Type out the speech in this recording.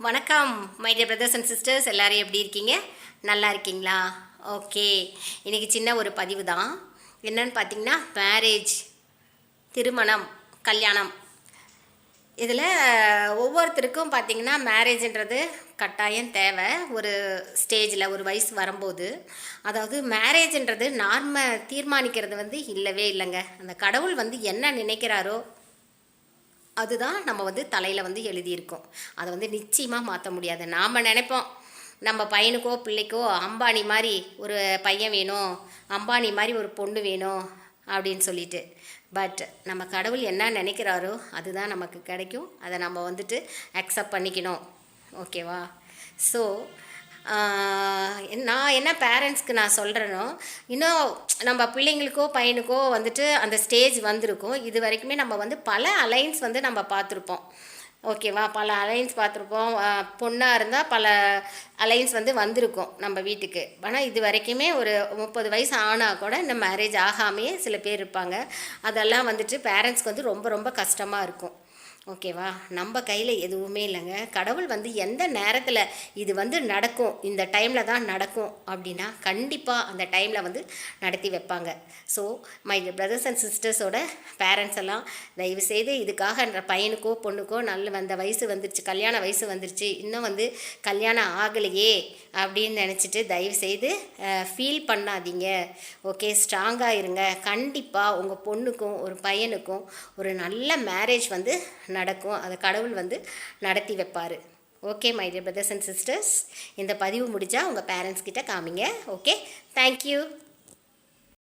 வணக்கம் my dear brothers and sisters, எல்லோரும் எப்படி இருக்கீங்க? நல்லா இருக்கீங்களா? ஓகே, இன்றைக்கி சின்ன ஒரு பதிவு தான். என்னன்னு பார்த்தீங்கன்னா, மேரேஜ், திருமணம், கல்யாணம், இதில் ஒவ்வொருத்தருக்கும் பார்த்திங்கன்னா மேரேஜ்ன்றது கட்டாயம் தேவை. ஒரு ஸ்டேஜில் ஒரு வயசு வரும்போது, அதாவது மேரேஜ்ன்றது தீர்மானிக்கிறது இல்லவே இல்லைங்க. அந்த கடவுள் என்ன நினைக்கிறாரோ அதுதான் நம்ம தலையில் எழுதியிருக்கோம். அதை நிச்சயமாக மாற்ற முடியாது. நாம் நினைப்போம் நம்ம பையனுக்கோ பிள்ளைக்கோ அம்பானி மாதிரி ஒரு பையன் வேணும், அம்பானி மாதிரி ஒரு பொண்ணு வேணும் அப்படின்னு சொல்லிட்டு. பட் நம்ம கடவுள் என்ன நினைக்கிறாரோ அதுதான் நமக்கு கிடைக்கும். அதை நம்ம அக்செப்ட் பண்ணிக்கணும். ஓகேவா? ஸோ நான் என்ன பேரண்ட்ஸ்க்கு நான் சொல்கிறேனோ, இன்னும் நம்ம பிள்ளைங்களுக்கோ பையனுக்கோ அந்த ஸ்டேஜ் வந்திருக்கும். இது வரைக்குமே நம்ம பல அலைன்ஸ் நம்ம பார்த்துருப்போம். ஓகேவா? பல அலைன்ஸ் பார்த்துருப்போம். பொண்ணாக இருந்தால் பல அலைன்ஸ் வந்திருக்கும் நம்ம வீட்டுக்கு. ஆனால் இது வரைக்குமே ஒரு 30 வயசு ஆனால் கூட இந்த மேரேஜ் ஆகாமையே சில பேர் இருப்பாங்க. அதெல்லாம் பேரண்ட்ஸ்க்கு ரொம்ப ரொம்ப கஷ்டமாக இருக்கும். ஓகேவா? நம்ம கையில் எதுவுமே இல்லைங்க. கடவுள் எந்த நேரத்தில் இது நடக்கும், இந்த டைமில் தான் நடக்கும் அப்படின்னா கண்டிப்பாக அந்த டைமில் நடத்தி வைப்பாங்க. ஸோ மை பிரதர்ஸ் அண்ட் சிஸ்டர்ஸோட பேரண்ட்ஸ் எல்லாம் தயவுசெய்து இதுக்காக பையனுக்கோ பொண்ணுக்கோ அந்த வயசு வந்துருச்சு, கல்யாண வயசு வந்துருச்சு, இன்னும் கல்யாணம் ஆகலையே அப்படின்னு நினச்சிட்டு தயவுசெய்து ஃபீல் பண்ணாதீங்க. ஓகே, ஸ்ட்ராங்காக இருங்க. கண்டிப்பாக உங்கள் பொண்ணுக்கும் ஒரு பையனுக்கும் ஒரு நல்ல மேரேஜ் நடக்கும். அதை கடவுள் நடத்தி வைப்பார். Okay my dear brothers and sisters, இந்த பதிவு முடிஞ்சால் உங்கள் பேரண்ட்ஸ் கிட்ட காமிங்க. Okay, thank you.